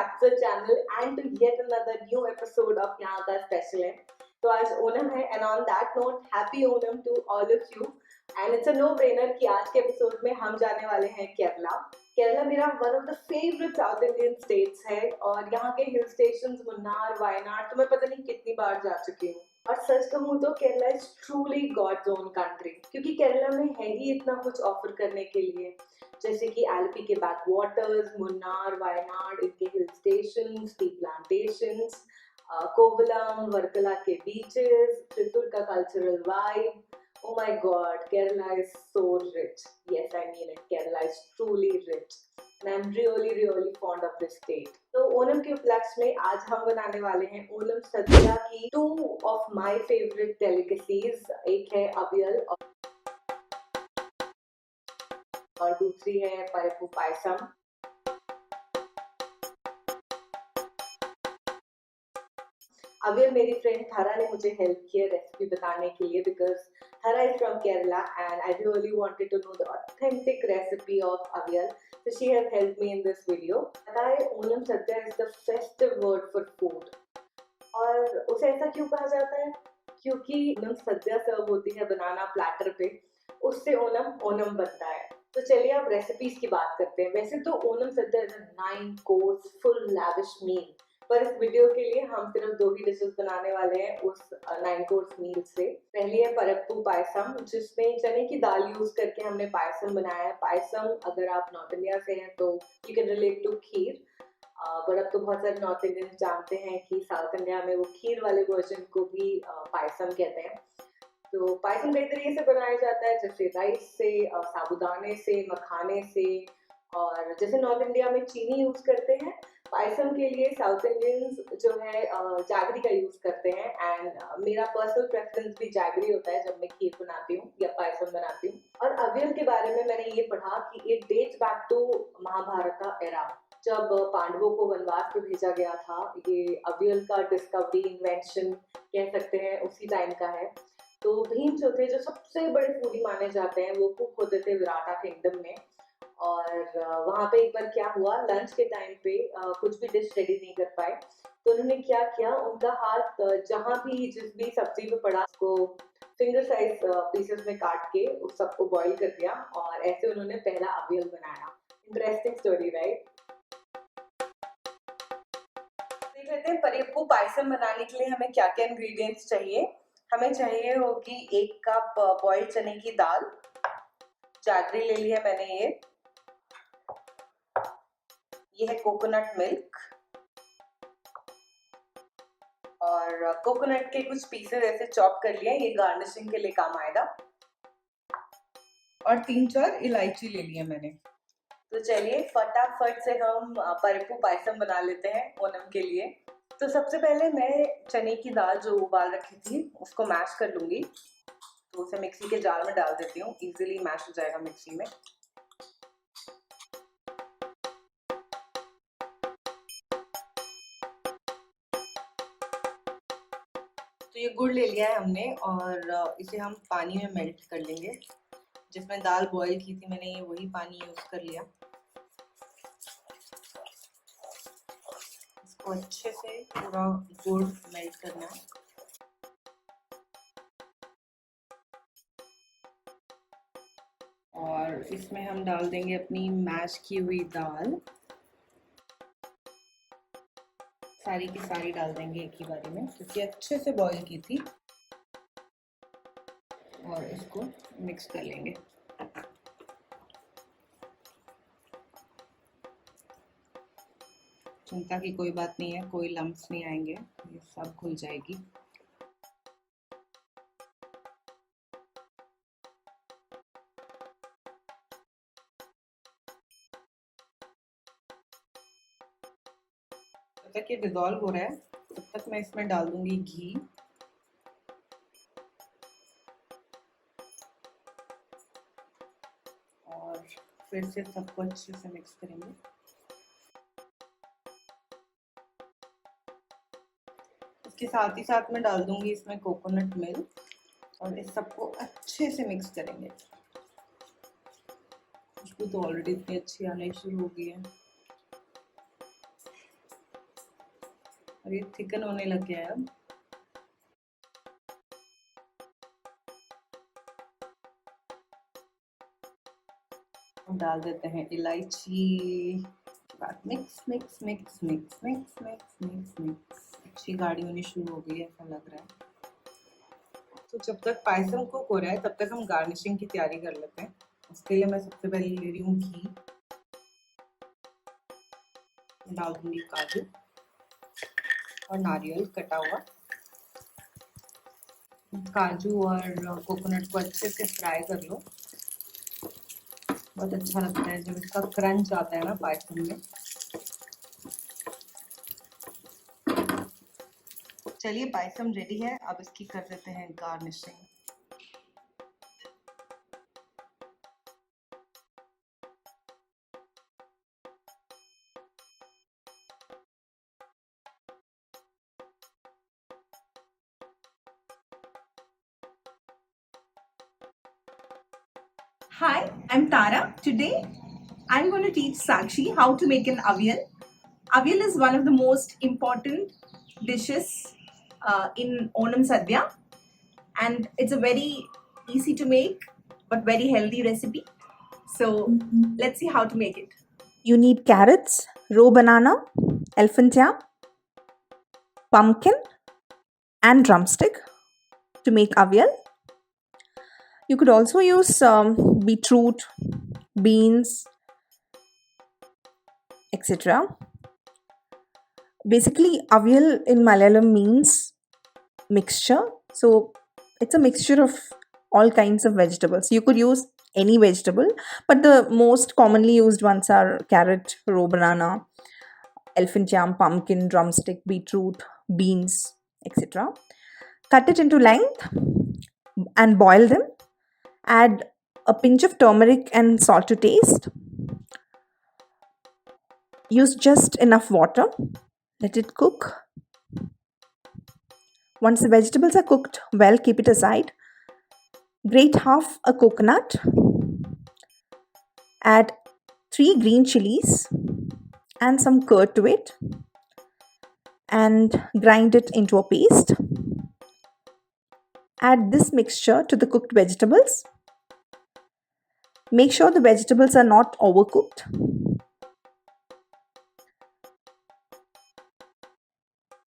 back to the channel and to yet another new episode of यहाँ का special है। तो आज ओनम है and on that note happy Onam to all of you and it's a no brainer कि आज के एपिसोड में हम जाने वाले हैं केरला। केरला मेरा one of the favourite south Indian states है और यहाँ के हिल स्टेशंस मुन्नार वायनाड तो मैं पता नहीं कितनी बार जा चुकी हूँ। और सच कहूँ तो Kerala is truly God's own country क्योंकि केरला में है ही इतना कुछ ऑफर करने के लिए, जैसे कि एलपी के बैक वाटर्स, मुन्नार वायनाड इनके hill station, T plantations, Kovalam Varkala के बीचेस, त्रिपुर का cultural vibe. Oh my God, Kerala is so rich. Yes, I mean it. Kerala is truly rich. And I'm really fond of this state. तो ओनम के उपलक्ष्य में आज हम बनाने वाले हैं ओनम सद्या की two of my favorite delicacies. एक है अवियल और दूसरी है परिप्पु पायसम। अवियल मेरी फ्रेंड थारा ने मुझे हेल्प किया रेसिपी बताने के लिए because Thara is from Kerala and I really wanted to know the authentic recipe of avial. So she has helped me in this video. Onam Sadhya is the festive word for food. और उसे ऐसा क्यों कहा जाता है? क्योंकि ओनम सद्या सर्व होती है बनाना प्लेटर पे, उससे ओनम बनता है। तो चलिए अब रेसिपीज की बात करते हैं। वैसे तो Onam sadya is a 9 course full lavish meal, पर इस वीडियो के लिए हम सिर्फ 2 ही डिशेस बनाने वाले हैं उस 9 कोर्स मील से। पहली है परिप्पु पायसम, जिसमें चने की दाल यूज करके हमने पायसम बनाया है। पायसम अगर आप नॉर्थ इंडिया से हैं तो you can relate to kheer, but अब तो बहुत सारे नॉर्थ इंडियंस जानते हैं कि साउथ इंडिया में वो खीर वाले वर्जन को भी पायसम कहते हैं। तो पायसम कई तरीके से बनाया जाता है, जैसे राइस से, साबूदाने से, मखाने से, और जैसे नॉर्थ इंडिया में चीनी यूज करते हैं, पायसम के लिए साउथ इंडियंस जो है जैगरी का यूज करते हैं। एंड मेरा पर्सनल प्रेफरेंस भी जैगरी होता है जब मैं खीर बनाती हूँ या पायसम बनाती हूँ। और अवियल के बारे में मैंने ये पढ़ा कि it dates back to Mahabharata era, जब पांडवों को वनवास पे भेजा गया था। ये अवियल का डिस्कवरी, इन्वेंशन कह सकते हैं, उसी टाइम का है। तो भीम जो थे, जो सबसे बड़े फूडी माने जाते हैं, वो कुक होते थे विराटा किंगडम में। और वहाँ पे एक बार क्या हुआ, लंच के टाइम पे कुछ भी डिश रेडी नहीं कर पाए, तो उन्होंने क्या किया, उनका हाथ जहाँ भी जिस भी सब्जी पे पड़ा उसको फिंगर साइज पीसेस में काट के उस सबको बॉईल कर दिया और ऐसे उन्होंने पहला अवियल बनाया। Interesting story, right? देख लेते हैं परिप्पु पायसम बनाने के लिए हमें क्या क्या इंग्रेडिएंट्स चाहिए। हमें चाहिए होगी 1 कप बॉइल्ड चने की दाल, जागरी ले ली है मैंने, ये है कोकोनट मिल्क, और कोकोनट के कुछ पीसेस ऐसे चॉप कर लिए, ये गार्निशिंग के लिए काम आएगा, और 3-4 इलायची ले लिया मैंने। तो चलिए फटाफट से हम परिप्पु पायसम बना लेते हैं ओनम के लिए। तो सबसे पहले मैं चने की दाल जो उबाल रखी थी उसको मैश कर लूंगी। तो उसे मिक्सी के जार में डाल देती हूँ, इजीली मैश हो जाएगा मिक्सी में। तो ये गुड़ ले लिया है हमने और इसे हम पानी में मेल्ट कर लेंगे। जिसमें दाल बॉईल की थी मैंने, ये वही पानी यूज कर लिया। इसको अच्छे से पूरा गुड़ मेल्ट करना है। और इसमें हम डाल देंगे अपनी मैश की हुई दाल, सारी की सारी डाल देंगे एक ही बारी में क्योंकि अच्छे से बॉईल की थी। और इसको मिक्स कर लेंगे। चिंता की कोई बात नहीं है, कोई लम्प्स नहीं आएंगे, ये सब घुल जाएगी। जब तक ये डिजॉल्व हो रहा है तब तक मैं इसमें डाल दूंगी घी, और फिर से सबको अच्छे से मिक्स करेंगे। इसके साथ ही साथ मैं डाल दूंगी इसमें कोकोनट मिल्क और इस सबको अच्छे से मिक्स करेंगे। खुशबू तो ऑलरेडी इतनी अच्छी आने शुरू हो गई है। और ये थिकन होने लग गया है अब। डाल देते हैं इलायची। Mix mix mix mix mix mix mix mix. अच्छी गाढ़ी होनी शुरू हो गई है ऐसा लग रहा है। तो जब तक पायसम कुक हो रहा है तब तक हम गार्निशिंग की तैयारी कर लेते हैं। उसके लिए मैं सबसे पहले ले रही हूँ घी, डाल दूंगी काजू और नारियल कटा हुआ। काजू और कोकोनट को अच्छे से फ्राई कर लो। बहुत अच्छा लगता है जब इसका क्रंच आता है ना पायसम में। चलिए पायसम रेडी है, अब इसकी कर देते हैं garnishing. Hi, I'm Thara. Today, I'm going to teach Sakshi how to make an avial. Avial is one of the most important dishes in Onam Sadhya, and it's a very easy to make but very healthy recipe. So, let's see how to make it. You need carrots, raw banana, elephant yam, pumpkin, and drumstick to make avial. You could also use beetroot, beans, etc. Basically, avial in Malayalam means mixture. So it's a mixture of all kinds of vegetables. You could use any vegetable, but the most commonly used ones are carrot, raw banana, elephant yam, pumpkin, drumstick, beetroot, beans, etc. Cut it into length and boil them. Add a pinch of turmeric and salt to taste. Use just enough water. Let it cook. Once the vegetables are cooked well, keep it aside. Grate half a coconut. Add 3 green chilies and some curd to it and grind it into a paste. Add this mixture to the cooked vegetables. Make sure the vegetables are not overcooked.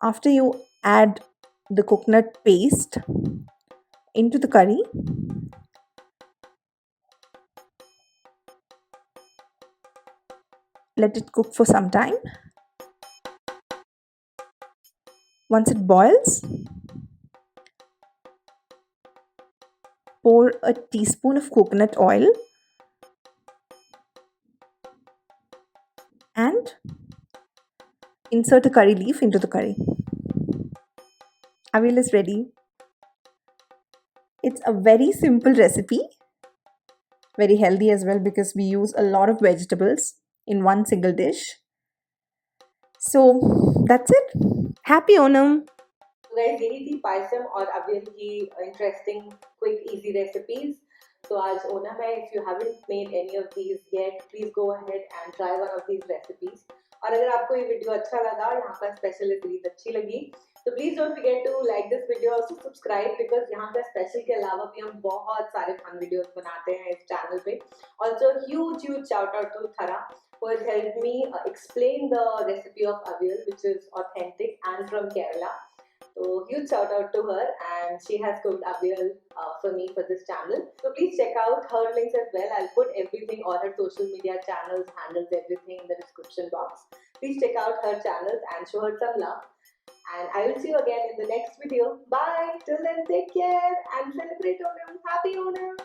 After you add the coconut paste into the curry, let it cook for some time. Once it boils, pour a teaspoon of coconut oil and insert a curry leaf into the curry. Avial is ready. It's a very simple recipe, very healthy as well because we use a lot of vegetables in one single dish. So that's it. Happy Onam! तो guys यही थी पायसम और अवियल की interesting quick easy recipes. तो आज ओनम है, if you haven't made any of these yet please go ahead and try one of these recipes. और अगर आपको ये वीडियो अच्छा लगा, यहाँ का स्पेशल सीरीज अच्छी लगी, तो please don't forget to like this video, also subscribe, because यहाँ का स्पेशल के अलावा भी हम बहुत सारे फन वीडियोस बनाते हैं इस चैनल पे। Also huge shout out to Thara who has helped me explain the recipe of avial, which is authentic and from Kerala. So huge shout out to her, and she has cooked avial for me for this channel. So please check out her links as well. I'll put everything, all her social media channels, handles, everything in the description box. Please check out her channels and show her some love. And I will see you again in the next video. Bye. Till then, take care and celebrate Onam. Happy Onam.